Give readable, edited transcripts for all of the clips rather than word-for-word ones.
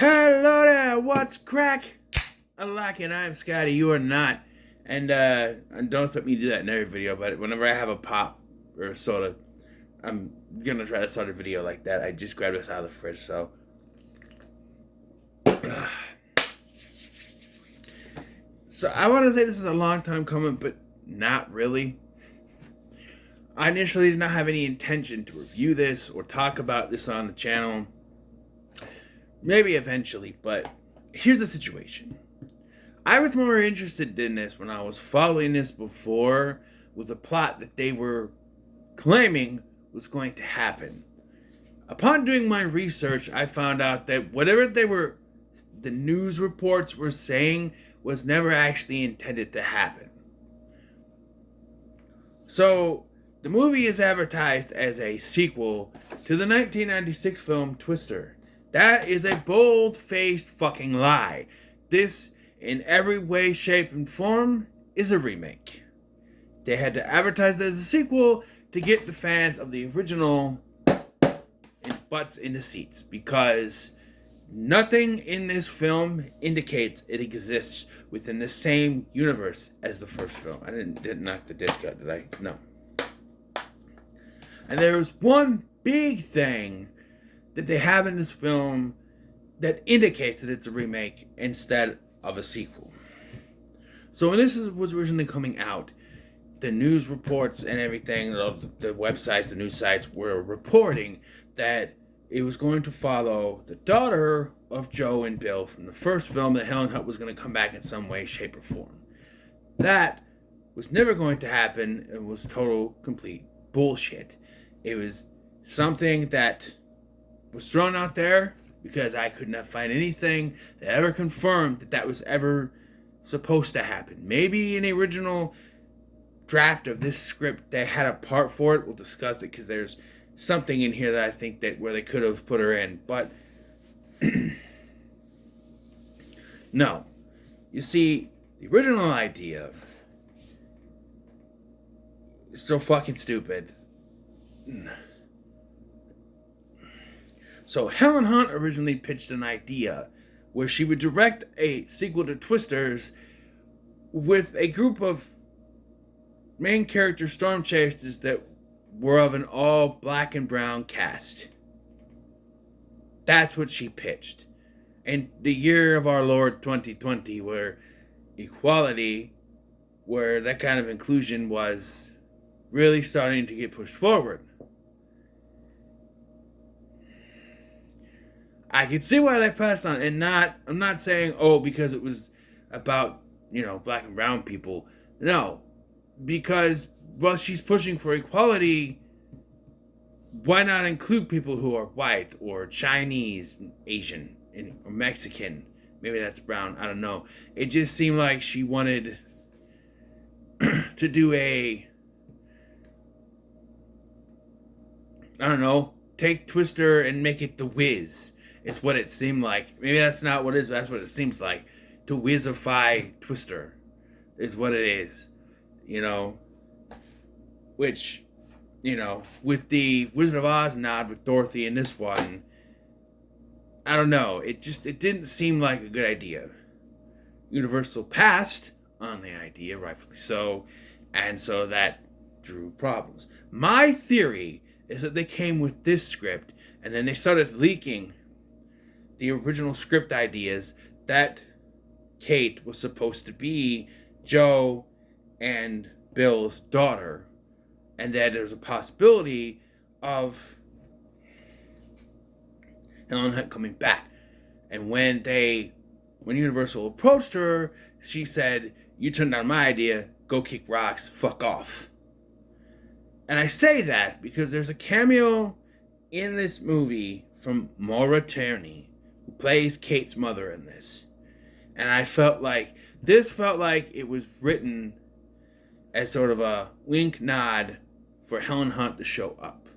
Hello there, what's crack? I'm Scotty, you are not. And don't expect me to do that in every video, but whenever I have a pop or a soda, I'm gonna try to start a video like that. I just grabbed this out of the fridge, so. So I want to say this is a long time coming, but not really. I initially did not have any intention to review this or talk about this on the channel. Maybe eventually, but here's the situation. I was more interested in this when I was following this before with a plot that they were claiming was going to happen. Upon doing my research, I found out that whatever the news reports were saying was never actually intended to happen. So, the movie is advertised as a sequel to the 1996 film Twister. That is a bold-faced fucking lie. This, in every way, shape, and form, is a remake. They had to advertise it as a sequel to get the fans of the original in butts in the seats, because nothing in this film indicates it exists within the same universe as the first film. I didn't knock the disc out, did I? No. And there was one big thing that they have in this film that indicates that it's a remake instead of a sequel. So when this was originally coming out, the news reports and everything, the websites, the news sites were reporting that it was going to follow the daughter of Joe and Bill from the first film, that Helen Hunt was going to come back in some way, shape, or form. That was never going to happen. It was total, complete bullshit. It was something that was thrown out there because I could not find anything that ever confirmed that that was ever supposed to happen. Maybe in the original draft of this script they had a part for it. We'll discuss it because there's something in here that I think that where they could have put her in, but no. You see, the original idea is so fucking stupid. So Helen Hunt originally pitched an idea where she would direct a sequel to Twisters with a group of main character storm chasers that were of an all black and brown cast. That's what she pitched. In the year of our Lord 2020, where equality, where that kind of inclusion was really starting to get pushed forward. I can see why they passed on, and I'm not saying, because it was about, black and brown people. No, because, well, she's pushing for equality. Why not include people who are white or Chinese, Asian, or Mexican? Maybe that's brown, I don't know. It just seemed like she wanted to do take Twister and make it The Wiz. It's what it seemed like. Maybe that's not what it is, but that's what it seems like. To Wizify Twister is what it is. Which, with the Wizard of Oz nod with Dorothy in this one, I don't know. It didn't seem like a good idea. Universal passed on the idea, rightfully so, and so that drew problems. My theory is that they came with this script, and then they started leaking the original script ideas that Kate was supposed to be Joe and Bill's daughter, and that there's a possibility of Helen Hunt coming back. And when Universal approached her, she said, "You turned down my idea, go kick rocks, fuck off." And I say that because there's a cameo in this movie from Maura Tierney, who plays Kate's mother in this. And I felt like it was written as sort of a wink nod for Helen Hunt to show up.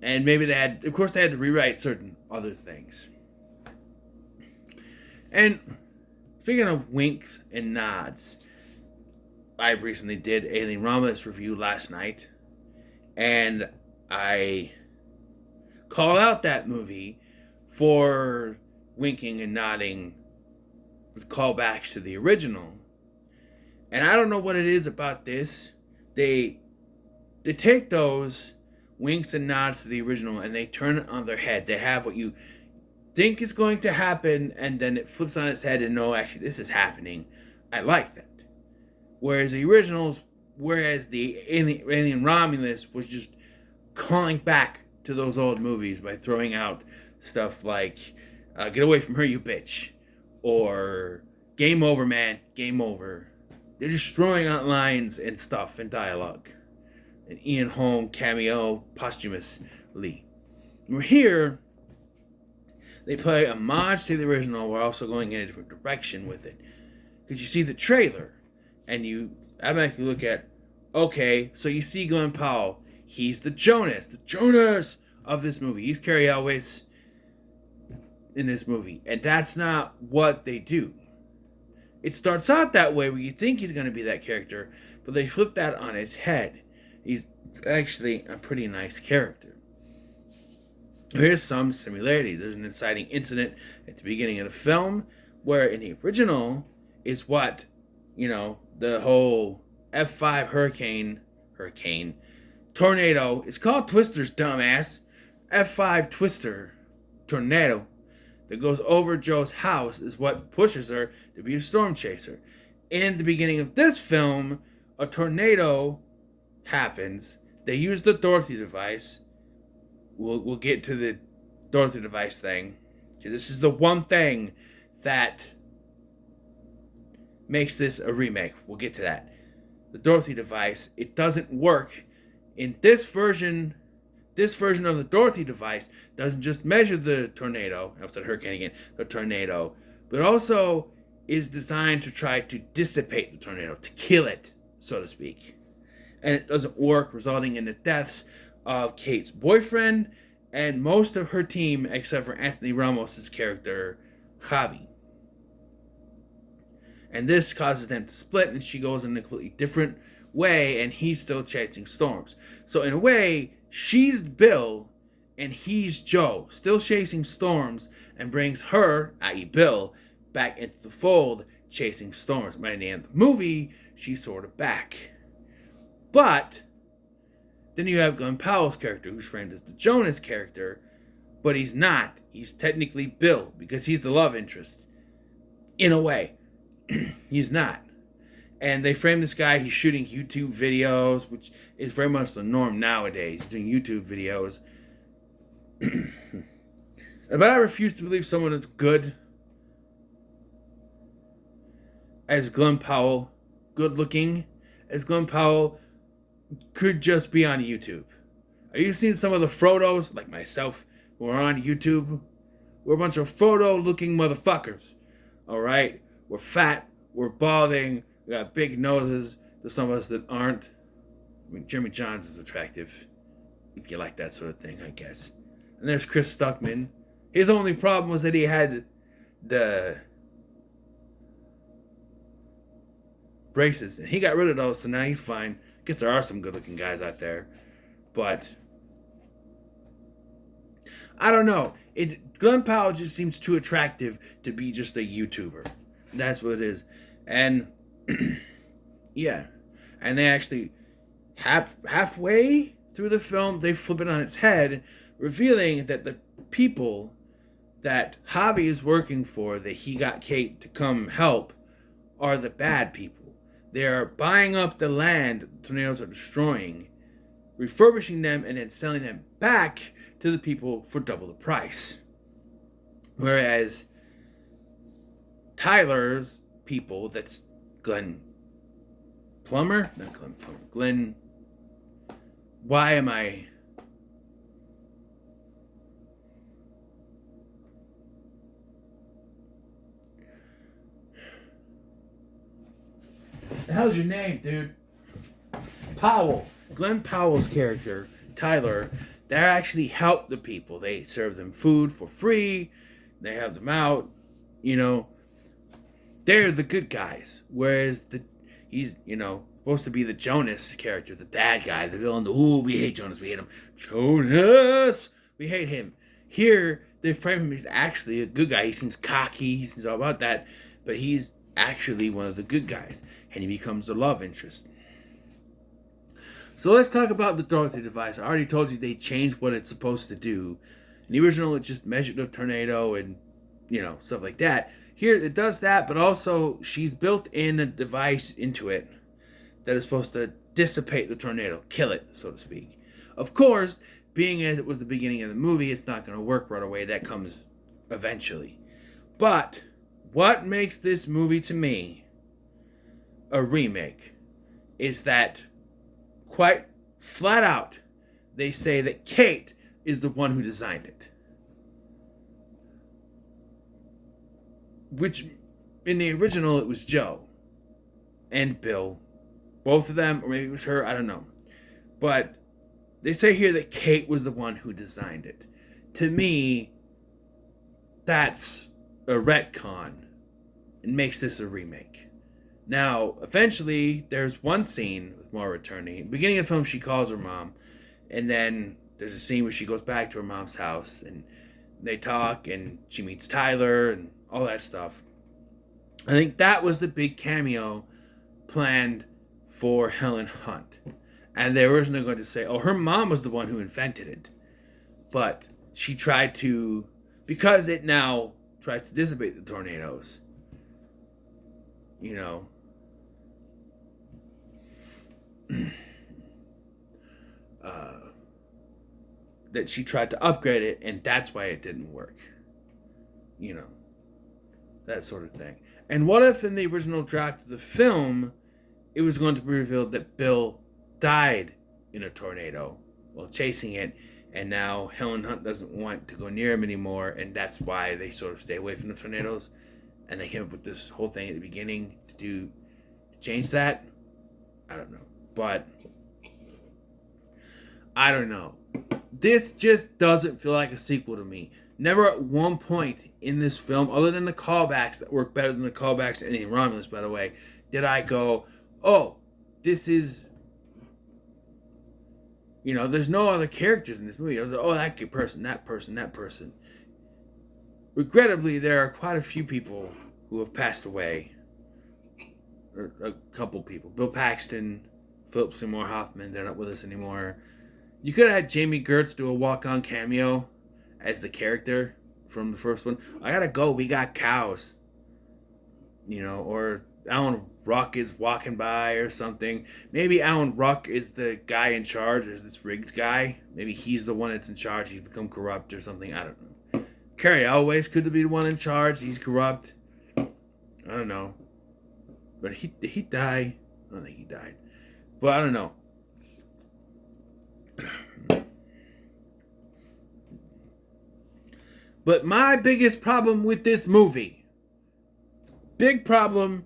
And maybe they had to rewrite certain other things. And speaking of winks and nods, I recently did Alien Romulus review last night, and I call out that movie for winking and nodding with callbacks to the original. And I don't know what it is about this. They take those winks and nods to the original and they turn it on their head. They have what you think is going to happen and then it flips on its head and no, actually this is happening. I like that. Whereas the Alien Romulus was just calling back to those old movies by throwing out stuff like get away from her, you bitch, or game over, man, game over. They're just throwing out lines and stuff and dialogue. An Ian Holm cameo posthumously. We're here, they play homage to the original. We're also going in a different direction with it. Because you see the trailer, and you automatically look at, okay, so you see Glenn Powell. He's the Jonas of this movie. He's Cary Elwes in this movie. And that's not what they do. It starts out that way where you think he's going to be that character, but they flip that on his head. He's actually a pretty nice character. Here's some similarity. There's an inciting incident at the beginning of the film where in the original is what, the whole F5 hurricane, tornado. It's called Twisters, dumbass. F5 Twister tornado that goes over Jo's house is what pushes her to be a storm chaser. In the beginning of this film, a tornado happens. They use the Dorothy device. We'll get to the Dorothy device thing. This is the one thing that makes this a remake. We'll get to that. The Dorothy device, it doesn't work. In this version of the Dorothy device doesn't just measure the tornado, I said hurricane again, the tornado, but also is designed to try to dissipate the tornado, to kill it, so to speak. And it doesn't work, resulting in the deaths of Kate's boyfriend and most of her team except for Anthony Ramos' character, Javi. And this causes them to split and she goes in a completely different way and he's still chasing storms. So in a way, she's Bill and he's Joe, still chasing storms, and brings her, i.e. Bill, back into the fold, chasing storms. By the end of the movie, she's sort of back. But then you have Glenn Powell's character, who's framed as the Jonas character, but he's not. He's technically Bill, because he's the love interest. In a way. He's not. And they frame this guy, he's shooting YouTube videos, which is very much the norm nowadays. He's doing YouTube videos. But I refuse to believe someone as good as Glenn Powell, good looking as Glenn Powell, could just be on YouTube. Are you seeing some of the Frodos, like myself, who are on YouTube? We're a bunch of Frodo-looking motherfuckers. Alright? We're fat, we're balding, we got big noses. There's some of us that aren't. I mean, Jeremy Johns is attractive, if you like that sort of thing, I guess. And there's Chris Stuckman. His only problem was that he had the braces, and he got rid of those, so now he's fine. I guess there are some good-looking guys out there, but I don't know. Glenn Powell just seems too attractive to be just a YouTuber. That's what it is. And yeah, and they actually halfway through the film they flip it on its head, revealing that the people that Javi is working for, that he got Kate to come help, are the bad people. They are buying up the land tornadoes are destroying, refurbishing them, and then selling them back to the people for double the price. Whereas Tyler's people, that's Glenn Plummer? Not Glenn Plummer. Glenn... Why am I... The hell's your name, dude? Powell. Glenn Powell's character, Tyler, they actually help the people. They serve them food for free. They have them out. They're the good guys. Whereas he's, supposed to be the Jonas character, the bad guy, the villain. We hate Jonas. We hate him. Jonas! We hate him. Here, they frame him as actually a good guy. He seems cocky. He seems all about that. But he's actually one of the good guys. And he becomes the love interest. So let's talk about the Dorothy device. I already told you they changed what it's supposed to do. In the original, it just measured a tornado and, stuff like that. Here, it does that, but also she's built in a device into it that is supposed to dissipate the tornado, kill it, so to speak. Of course, being as it was the beginning of the movie, it's not going to work right away. That comes eventually. But what makes this movie, to me, a remake is that, quite flat out, they say that Kate is the one who designed it. Which, in the original, it was Joe and Bill. Both of them, or maybe it was her, I don't know. But they say here that Kate was the one who designed it. To me, that's a retcon. It makes this a remake. Now, eventually, there's one scene with Maura returning. At the beginning of the film, she calls her mom. And then there's a scene where she goes back to her mom's house. And they talk, and she meets Tyler, and all that stuff. I think that was the big cameo planned for Helen Hunt. And they were originally going to say, oh, her mom was the one who invented it. But she tried to, because it now tries to dissipate the tornadoes, that she tried to upgrade it, and that's why it didn't work. That sort of thing. And what if in the original draft of the film, it was going to be revealed that Bill died in a tornado while chasing it, and now Helen Hunt doesn't want to go near him anymore, and that's why they sort of stay away from the tornadoes, and they came up with this whole thing at the beginning to change that? I don't know. But I don't know. This just doesn't feel like a sequel to me. Never at one point in this film, other than the callbacks that work better than the callbacks to any Romulus, by the way, did I go, oh, this is, there's no other characters in this movie. I was like, oh, that person, that person, that person. Regrettably, there are quite a few people who have passed away. Or a couple people. Bill Paxton, Philip Seymour Hoffman, they're not with us anymore. You could have had Jamie Gertz do a walk-on cameo as the character from the first one. I gotta go, we got cows. Or Alan Ruck is walking by or something. Maybe Alan Ruck is the guy in charge, or is this Riggs guy? Maybe he's the one that's in charge. He's become corrupt or something. I don't know. Cary Elwes could be the one in charge. He's corrupt. I don't know. But did he die? I don't think he died. But I don't know. But my biggest problem with this movie, big problem,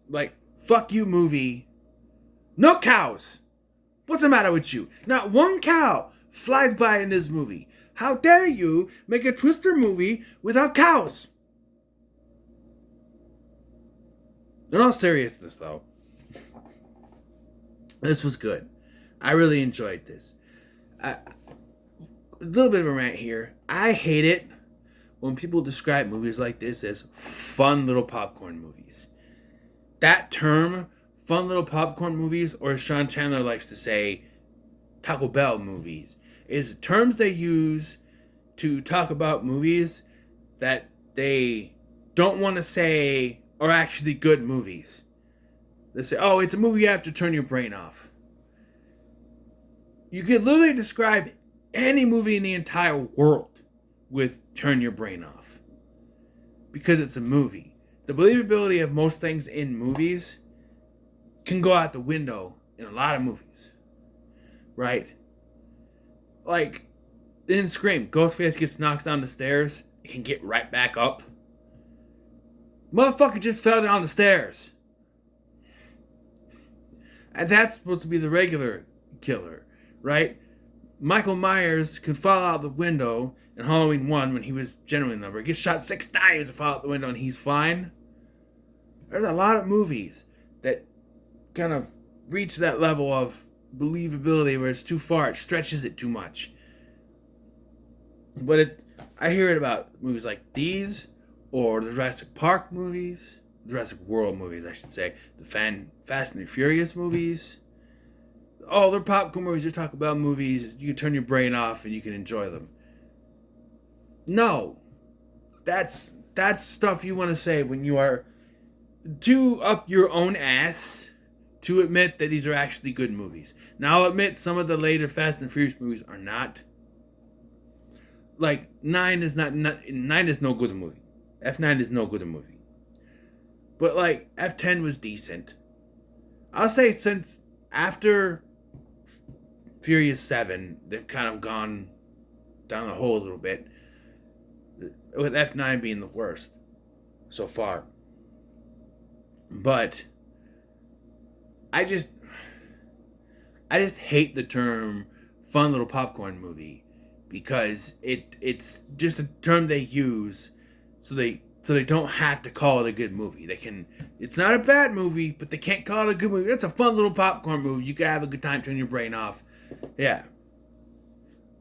like, fuck you movie, no cows. What's the matter with you? Not one cow flies by in this movie. How dare you make a Twister movie without cows? In all seriousness, though, this was good. I really enjoyed this. A little bit of a rant here. I hate it when people describe movies like this as fun little popcorn movies. That term, fun little popcorn movies, or as Sean Chandler likes to say, Taco Bell movies, is terms they use to talk about movies that they don't want to say are actually good movies. They say, oh, it's a movie you have to turn your brain off. You could literally describe any movie in the entire world with turn your brain off. Because it's a movie. The believability of most things in movies can go out the window in a lot of movies. Right? Like, in Scream, Ghostface gets knocked down the stairs, it can get right back up. Motherfucker just fell down the stairs. And that's supposed to be the regular killer, right? Michael Myers could fall out the window in Halloween 1 when he was generally in the number. He gets shot 6 times to fall out the window and he's fine. There's a lot of movies that kind of reach that level of believability where it's too far, it stretches it too much. But I hear it about movies like these, or the Jurassic Park movies, Jurassic World movies, I should say, the Fast and the Furious movies. Oh, they're popcorn movies. You're talking about movies. You can turn your brain off and you can enjoy them. No, that's stuff you want to say when you are too up your own ass to admit that these are actually good movies. Now, I'll admit some of the later Fast and Furious movies are not. Like, 9 is no good movie. F9 is no good movie. But, like, F10 was decent. I'll say since after Furious 7, they've kind of gone down the hole a little bit, with F9 being the worst so far. But I just hate the term fun little popcorn movie, because it's just a term they use so they don't have to call it a good movie. It's not a bad movie, but they can't call it a good movie. It's a fun little popcorn movie. You can have a good time, turn your brain off. Yeah.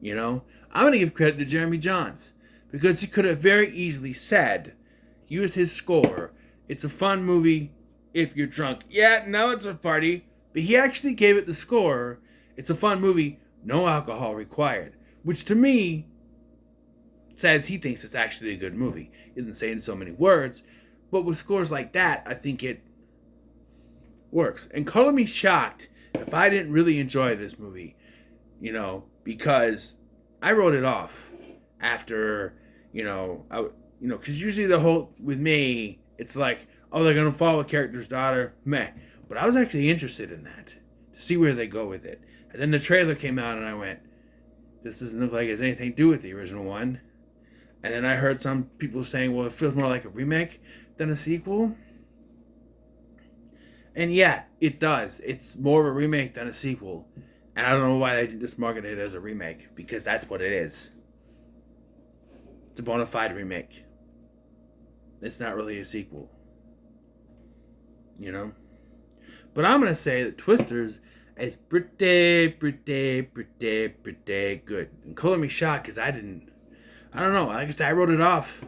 You know? I'm going to give credit to Jeremy Jahns, because he could have very easily said, used his score, it's a fun movie if you're drunk. Yeah, no, it's a party. But he actually gave it the score, it's a fun movie, no alcohol required. Which to me says he thinks it's actually a good movie. He doesn't say it in so many words, but with scores like that, I think it works. And color me shocked if I didn't really enjoy this movie, because I wrote it off after, because usually with me, it's like, oh, they're going to follow a character's daughter, meh. But I was actually interested in that, to see where they go with it. And then the trailer came out and I went, this doesn't look like it has anything to do with the original one. And then I heard some people saying, well, it feels more like a remake than a sequel. And yeah, it does. It's more of a remake than a sequel. And I don't know why they didn't just market it as a remake, because that's what it is. It's a bona fide remake. It's not really a sequel. But I'm going to say that Twisters is pretty good. And color me shocked, because I don't know. Like I said, I wrote it off.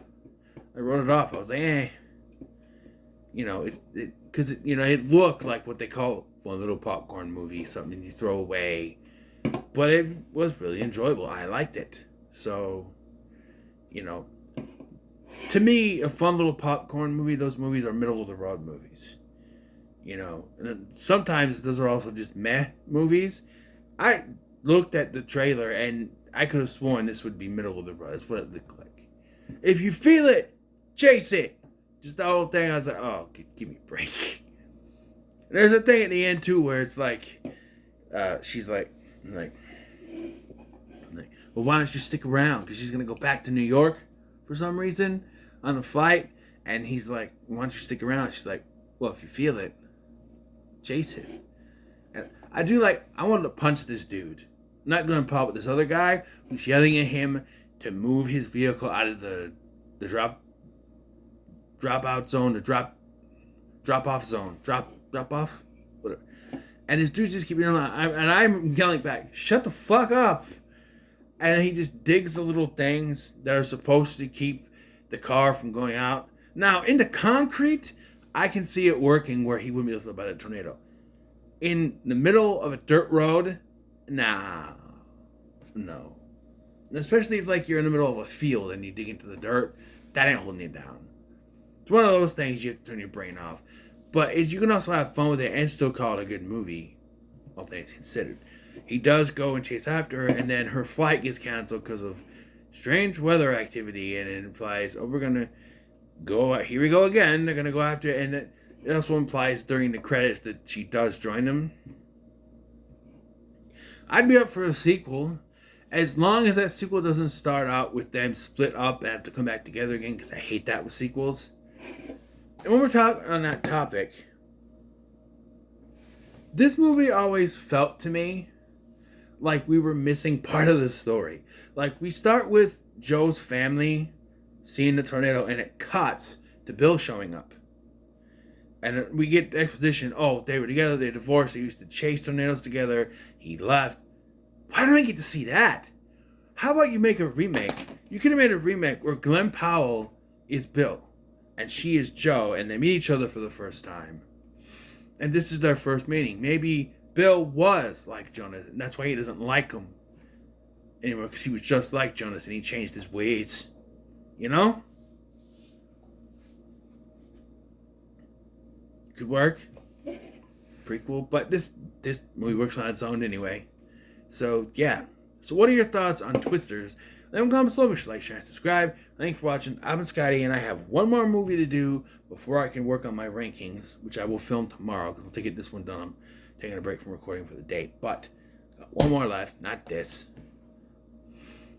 I was like, because it looked like what they call one little popcorn movie, something you throw away. But it was really enjoyable. I liked it. So, to me, a fun little popcorn movie, those movies are middle of the road movies. And sometimes those are also just meh movies. I looked at the trailer and I could have sworn this would be middle of the road. That's what it looked like. If you feel it, chase it. Just the whole thing, I was like, oh, give me a break. And there's a thing at the end too where it's like, she's like, well, why don't you stick around? Because she's gonna go back to New York for some reason on the flight. And he's like, why don't you stick around? She's like, well, if you feel it, chase it. And I wanted to punch this dude. I'm not gonna pop with this other guy who's yelling at him to move his vehicle out of the drop off zone, whatever. And this dude just keeps yelling, and I'm yelling back, shut the fuck up. And he just digs the little things that are supposed to keep the car from going out. Now, in the concrete, I can see it working where he wouldn't be able to about a tornado. In the middle of a dirt road, no. Especially if you're in the middle of a field and you dig into the dirt, that ain't holding you down. It's one of those things you have to turn your brain off. But you can also have fun with it and still call it a good movie, all things considered. He does go and chase after her, and then her flight gets canceled because of strange weather activity, and it implies, oh, we're going to go, here we go again, they're going to go after it, and it also implies during the credits that she does join them. I'd be up for a sequel, as long as that sequel doesn't start out with them split up and have to come back together again, because I hate that with sequels. And when we're talking on that topic, this movie always felt to me like we were missing part of the story. Like, we start with Joe's family seeing the tornado, and it cuts to Bill showing up. And we get the exposition, oh, they were together, they divorced, they used to chase tornadoes together, he left. Why don't I get to see that? How about you make a remake? You could have made a remake where Glenn Powell is Bill and she is Joe, and they meet each other for the first time. And this is their first meeting. Maybe Bill was like Jonas, and that's why he doesn't like him anymore, because he was just like Jonas and he changed his ways. You know? Could work. Prequel, but this movie works on its own anyway. So yeah. So what are your thoughts on Twisters? Leave them comments below. Make sure to like, share, and subscribe. Thanks for watching. I've been Scotty, and I have one more movie to do before I can work on my rankings, which I will film tomorrow, because we'll get this one done. I'm taking a break from recording for the day, but got one more left, not this.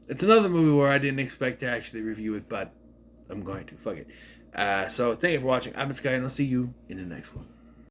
It's another movie where I didn't expect to actually review it, but I'm going to. Fuck it. So thank you for watching. I've been Scotty, and I'll see you in the next one.